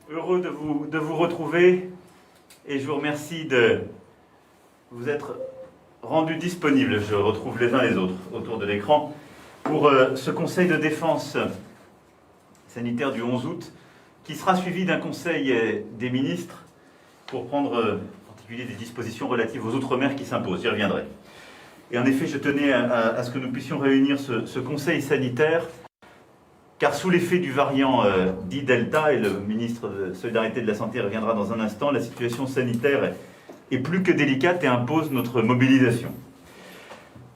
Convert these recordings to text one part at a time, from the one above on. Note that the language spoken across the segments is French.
Heureux de vous retrouver et je vous remercie de vous être rendus disponibles. Je retrouve les uns les autres autour de l'écran pour ce conseil de défense sanitaire du 11 août qui sera suivi d'un conseil des ministres pour prendre en particulier des dispositions relatives aux Outre-mer qui s'imposent. J'y reviendrai. Et en effet, je tenais à ce que nous puissions réunir ce conseil sanitaire car sous l'effet du variant dit Delta, et le ministre de Solidarité et de la Santé reviendra dans un instant, la situation sanitaire est plus que délicate et impose notre mobilisation.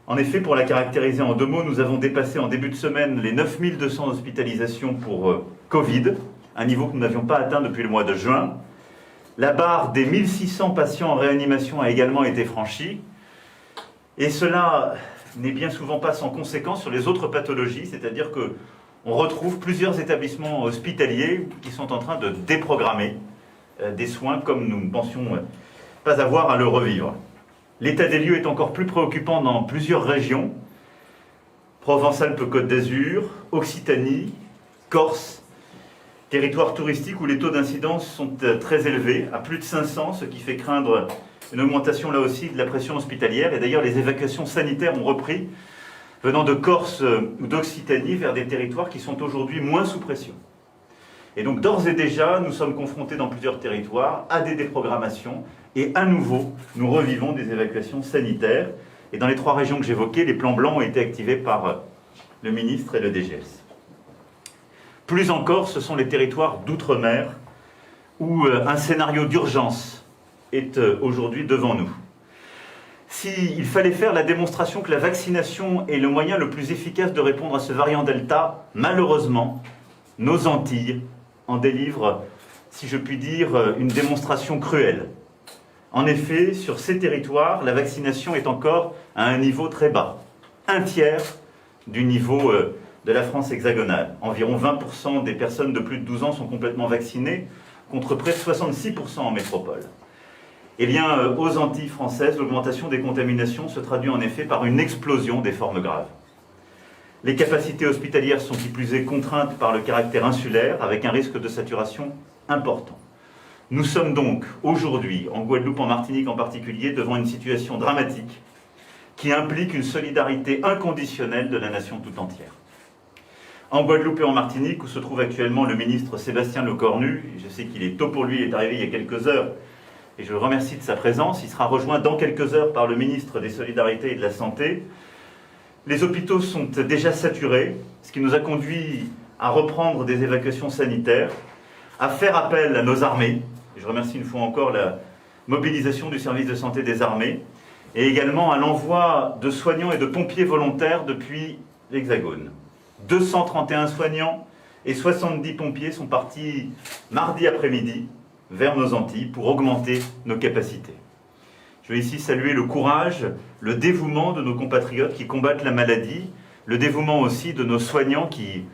En effet, pour la caractériser en deux mots, nous avons dépassé en début de semaine les 9200 hospitalisations pour Covid, un niveau que nous n'avions pas atteint depuis le mois de juin. La barre des 1600 patients en réanimation a également été franchie, et cela n'est bien souvent pas sans conséquence sur les autres pathologies, c'est-à-dire que on retrouve plusieurs établissements hospitaliers qui sont en train de déprogrammer des soins comme nous ne pensions pas avoir à le revivre. L'état des lieux est encore plus préoccupant dans plusieurs régions, Provence-Alpes-Côte d'Azur, Occitanie, Corse, territoires touristiques où les taux d'incidence sont très élevés, à plus de 500, ce qui fait craindre une augmentation là aussi de la pression hospitalière. Et d'ailleurs, les évacuations sanitaires ont repris venant de Corse ou d'Occitanie vers des territoires qui sont aujourd'hui moins sous pression. Et donc d'ores et déjà, nous sommes confrontés dans plusieurs territoires à des déprogrammations et à nouveau, nous revivons des évacuations sanitaires. Et dans les trois régions que j'évoquais, les plans blancs ont été activés par le ministre et le DGS. Plus encore, ce sont les territoires d'outre-mer où un scénario d'urgence est aujourd'hui devant nous. S'il fallait faire la démonstration que la vaccination est le moyen le plus efficace de répondre à ce variant Delta, malheureusement, nos Antilles en délivrent, si je puis dire, une démonstration cruelle. En effet, sur ces territoires, la vaccination est encore à un niveau très bas, un tiers du niveau de la France hexagonale. Environ 20% des personnes de plus de 12 ans sont complètement vaccinées, contre près de 66% en métropole. Eh bien, aux Antilles françaises, l'augmentation des contaminations se traduit en effet par une explosion des formes graves. Les capacités hospitalières sont qui plus est contraintes par le caractère insulaire, avec un risque de saturation important. Nous sommes donc aujourd'hui, en Guadeloupe, en Martinique en particulier, devant une situation dramatique qui implique une solidarité inconditionnelle de la nation tout entière. En Guadeloupe et en Martinique, où se trouve actuellement le ministre Sébastien Lecornu, je sais qu'il est tôt pour lui, il est arrivé il y a quelques heures, et je le remercie de sa présence. Il sera rejoint dans quelques heures par le ministre des Solidarités et de la Santé. Les hôpitaux sont déjà saturés, ce qui nous a conduit à reprendre des évacuations sanitaires, à faire appel à nos armées. Je remercie une fois encore la mobilisation du service de santé des armées, et également à l'envoi de soignants et de pompiers volontaires depuis l'Hexagone. 231 soignants et 70 pompiers sont partis mardi après-midi vers nos Antilles pour augmenter nos capacités. Je veux ici saluer le courage, le dévouement de nos compatriotes qui combattent la maladie, le dévouement aussi de nos soignants qui,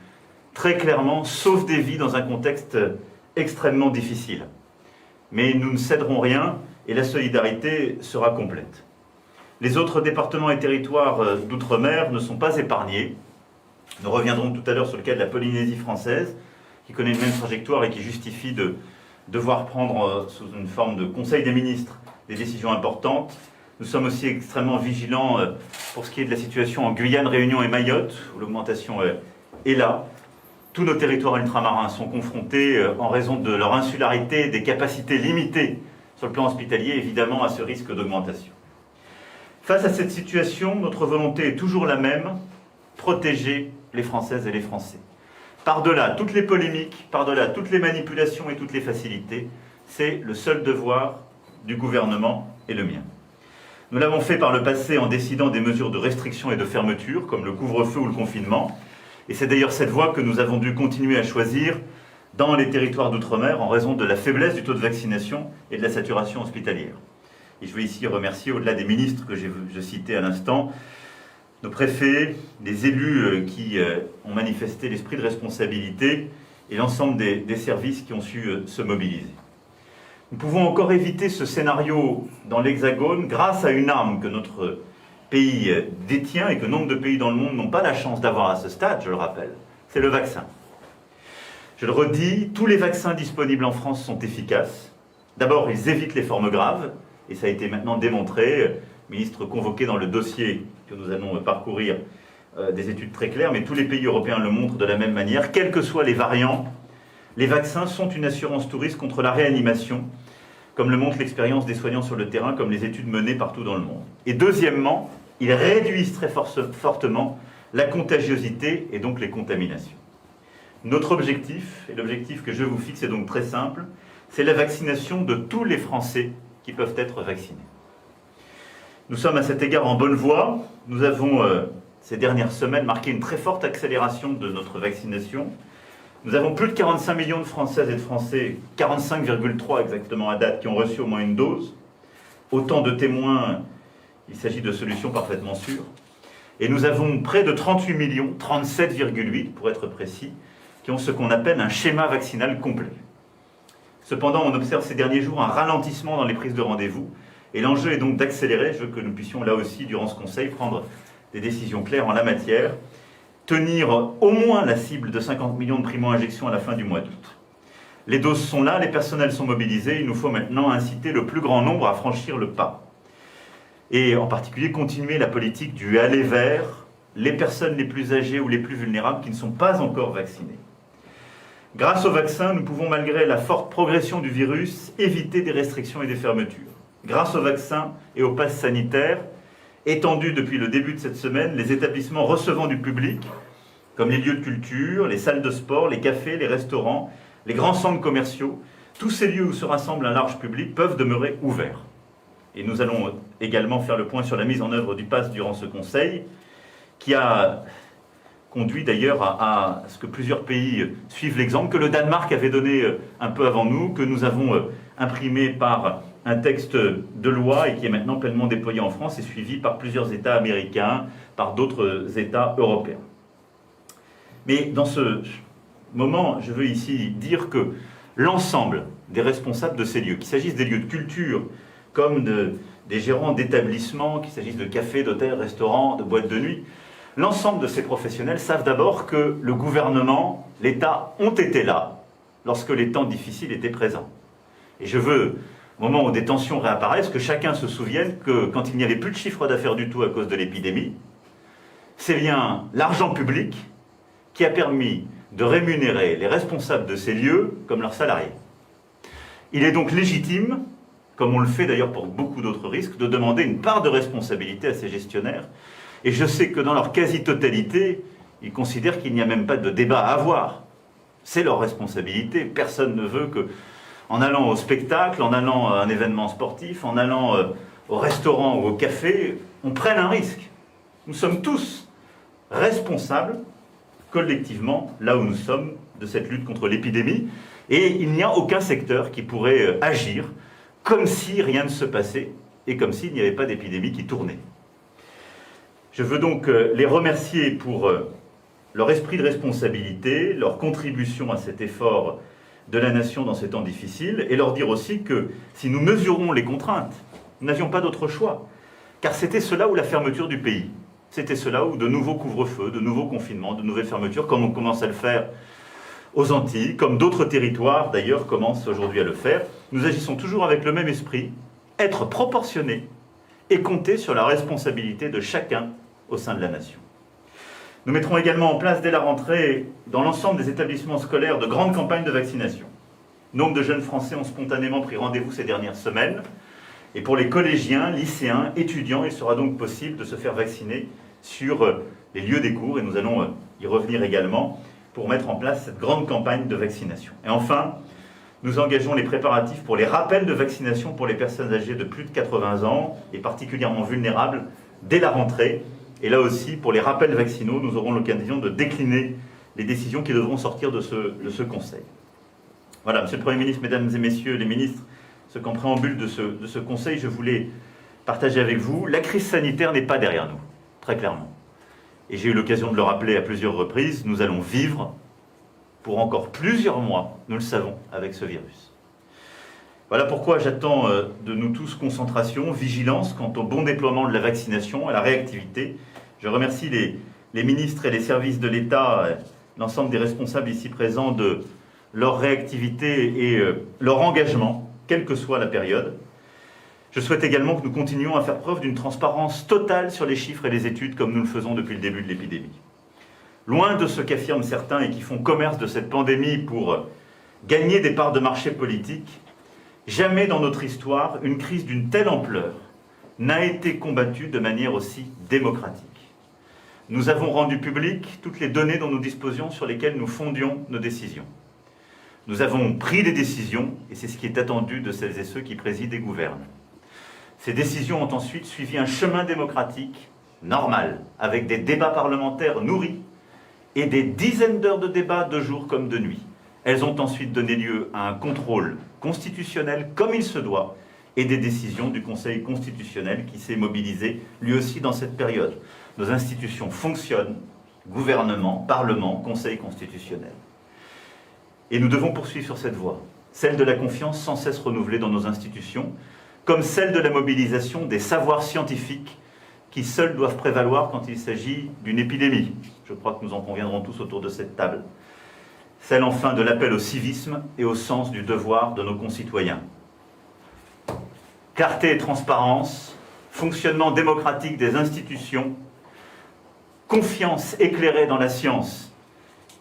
très clairement, sauvent des vies dans un contexte extrêmement difficile. Mais nous ne céderons rien et la solidarité sera complète. Les autres départements et territoires d'outre-mer ne sont pas épargnés. Nous reviendrons tout à l'heure sur le cas de la Polynésie française, qui connaît une même trajectoire et qui justifie de devoir prendre sous une forme de conseil des ministres des décisions importantes. Nous sommes aussi extrêmement vigilants pour ce qui est de la situation en Guyane, Réunion et Mayotte, où l'augmentation est là. Tous nos territoires ultramarins sont confrontés, en raison de leur insularité et des capacités limitées sur le plan hospitalier, évidemment, à ce risque d'augmentation. Face à cette situation, notre volonté est toujours la même, protéger les Françaises et les Français. Par-delà toutes les polémiques, par-delà toutes les manipulations et toutes les facilités, c'est le seul devoir du gouvernement et le mien. Nous l'avons fait par le passé en décidant des mesures de restriction et de fermeture, comme le couvre-feu ou le confinement, et c'est d'ailleurs cette voie que nous avons dû continuer à choisir dans les territoires d'outre-mer en raison de la faiblesse du taux de vaccination et de la saturation hospitalière. Et je veux ici remercier, au-delà des ministres que je citais à l'instant, nos préfets, les élus qui ont manifesté l'esprit de responsabilité et l'ensemble des services qui ont su se mobiliser. Nous pouvons encore éviter ce scénario dans l'Hexagone grâce à une arme que notre pays détient et que nombre de pays dans le monde n'ont pas la chance d'avoir à ce stade, je le rappelle, c'est le vaccin. Je le redis, tous les vaccins disponibles en France sont efficaces. D'abord, ils évitent les formes graves, et ça a été maintenant démontré. Ministre convoqué dans le dossier que nous allons parcourir, des études très claires, mais tous les pays européens le montrent de la même manière. Quels que soient les variants, les vaccins sont une assurance tout risque contre la réanimation, comme le montre l'expérience des soignants sur le terrain, comme les études menées partout dans le monde. Et deuxièmement, ils réduisent très fortement la contagiosité et donc les contaminations. Notre objectif, et l'objectif que je vous fixe est donc très simple, c'est la vaccination de tous les Français qui peuvent être vaccinés. Nous sommes à cet égard en bonne voie. Nous avons, ces dernières semaines, marqué une très forte accélération de notre vaccination. Nous avons plus de 45 millions de Françaises et de Français, 45,3 exactement à date, qui ont reçu au moins une dose. Autant de témoins, il s'agit de solutions parfaitement sûres. Et nous avons près de 38 millions, 37,8 pour être précis, qui ont ce qu'on appelle un schéma vaccinal complet. Cependant, on observe ces derniers jours un ralentissement dans les prises de rendez-vous, et l'enjeu est donc d'accélérer. Je veux que nous puissions là aussi, durant ce Conseil, prendre des décisions claires en la matière, tenir au moins la cible de 50 millions de primo-injections à la fin du mois d'août. Les doses sont là, les personnels sont mobilisés, il nous faut maintenant inciter le plus grand nombre à franchir le pas. Et en particulier continuer la politique du aller vers les personnes les plus âgées ou les plus vulnérables qui ne sont pas encore vaccinées. Grâce au vaccin, nous pouvons, malgré la forte progression du virus, éviter des restrictions et des fermetures. Grâce au vaccin et au pass sanitaire, étendu depuis le début de cette semaine, les établissements recevant du public, comme les lieux de culture, les salles de sport, les cafés, les restaurants, les grands centres commerciaux, tous ces lieux où se rassemble un large public peuvent demeurer ouverts. Et nous allons également faire le point sur la mise en œuvre du pass durant ce Conseil, qui a conduit d'ailleurs à ce que plusieurs pays suivent l'exemple, que le Danemark avait donné un peu avant nous, que nous avons imprimé par un texte de loi et qui est maintenant pleinement déployé en France et suivi par plusieurs États américains, par d'autres États européens. Mais dans ce moment, je veux ici dire que l'ensemble des responsables de ces lieux, qu'il s'agisse des lieux de culture, comme des gérants d'établissements, qu'il s'agisse de cafés, d'hôtels, restaurants, de boîtes de nuit, l'ensemble de ces professionnels savent d'abord que le gouvernement, l'État ont été là lorsque les temps difficiles étaient présents. Et je veux, au moment où des tensions réapparaissent, que chacun se souvienne que quand il n'y avait plus de chiffre d'affaires du tout à cause de l'épidémie, c'est bien l'argent public qui a permis de rémunérer les responsables de ces lieux comme leurs salariés. Il est donc légitime, comme on le fait d'ailleurs pour beaucoup d'autres risques, de demander une part de responsabilité à ces gestionnaires. Et je sais que dans leur quasi-totalité, ils considèrent qu'il n'y a même pas de débat à avoir. C'est leur responsabilité. Personne ne veut que, en allant au spectacle, en allant à un événement sportif, en allant au restaurant ou au café, on prenne un risque. Nous sommes tous responsables, collectivement, là où nous sommes, de cette lutte contre l'épidémie. Et il n'y a aucun secteur qui pourrait agir comme si rien ne se passait et comme s'il n'y avait pas d'épidémie qui tournait. Je veux donc les remercier pour leur esprit de responsabilité, leur contribution à cet effort de la nation dans ces temps difficiles, et leur dire aussi que si nous mesurons les contraintes, nous n'avions pas d'autre choix, car c'était cela ou la fermeture du pays. C'était cela ou de nouveaux couvre-feux, de nouveaux confinements, de nouvelles fermetures, comme on commence à le faire aux Antilles, comme d'autres territoires d'ailleurs commencent aujourd'hui à le faire. Nous agissons toujours avec le même esprit, être proportionnés et compter sur la responsabilité de chacun au sein de la nation. Nous mettrons également en place dès la rentrée, dans l'ensemble des établissements scolaires, de grandes campagnes de vaccination. Nombre de jeunes Français ont spontanément pris rendez-vous ces dernières semaines. Et pour les collégiens, lycéens, étudiants, il sera donc possible de se faire vacciner sur les lieux des cours. Et nous allons y revenir également pour mettre en place cette grande campagne de vaccination. Et enfin, nous engageons les préparatifs pour les rappels de vaccination pour les personnes âgées de plus de 80 ans et particulièrement vulnérables dès la rentrée. Et là aussi, pour les rappels vaccinaux, nous aurons l'occasion de décliner les décisions qui devront sortir de ce Conseil. Voilà, Monsieur le Premier ministre, Mesdames et Messieurs les ministres, ce qu'en préambule de ce Conseil, je voulais partager avec vous. La crise sanitaire n'est pas derrière nous, très clairement. Et j'ai eu l'occasion de le rappeler à plusieurs reprises, nous allons vivre pour encore plusieurs mois, nous le savons, avec ce virus. Voilà pourquoi j'attends de nous tous concentration, vigilance quant au bon déploiement de la vaccination, à la réactivité. Je remercie les ministres et les services de l'État, l'ensemble des responsables ici présents, de leur réactivité et leur engagement, quelle que soit la période. Je souhaite également que nous continuions à faire preuve d'une transparence totale sur les chiffres et les études comme nous le faisons depuis le début de l'épidémie. Loin de ce qu'affirment certains et qui font commerce de cette pandémie pour gagner des parts de marché politiques, jamais dans notre histoire une crise d'une telle ampleur n'a été combattue de manière aussi démocratique. Nous avons rendu publiques toutes les données dont nous disposions sur lesquelles nous fondions nos décisions. Nous avons pris des décisions, et c'est ce qui est attendu de celles et ceux qui président et gouvernent. Ces décisions ont ensuite suivi un chemin démocratique normal, avec des débats parlementaires nourris et des dizaines d'heures de débats de jour comme de nuit. Elles ont ensuite donné lieu à un contrôle constitutionnel comme il se doit et des décisions du Conseil constitutionnel qui s'est mobilisé lui aussi dans cette période. Nos institutions fonctionnent, gouvernement, parlement, Conseil constitutionnel. Et nous devons poursuivre sur cette voie, celle de la confiance sans cesse renouvelée dans nos institutions, comme celle de la mobilisation des savoirs scientifiques qui seuls doivent prévaloir quand il s'agit d'une épidémie. Je crois que nous en conviendrons tous autour de cette table. Celle enfin de l'appel au civisme et au sens du devoir de nos concitoyens. Clarté et transparence, fonctionnement démocratique des institutions, confiance éclairée dans la science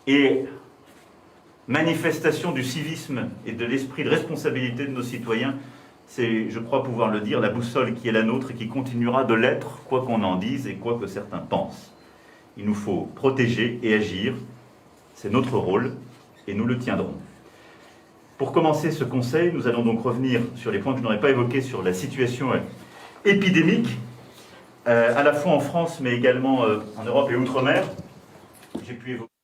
et manifestation du civisme et de l'esprit de responsabilité de nos citoyens, c'est, je crois pouvoir le dire, la boussole qui est la nôtre et qui continuera de l'être, quoi qu'on en dise et quoi que certains pensent. Il nous faut protéger et agir, c'est notre rôle et nous le tiendrons. Pour commencer ce conseil, nous allons donc revenir sur les points que je n'aurais pas évoqués sur la situation épidémique, à la fois en France mais également en Europe et outre-mer. J'ai pu évoquer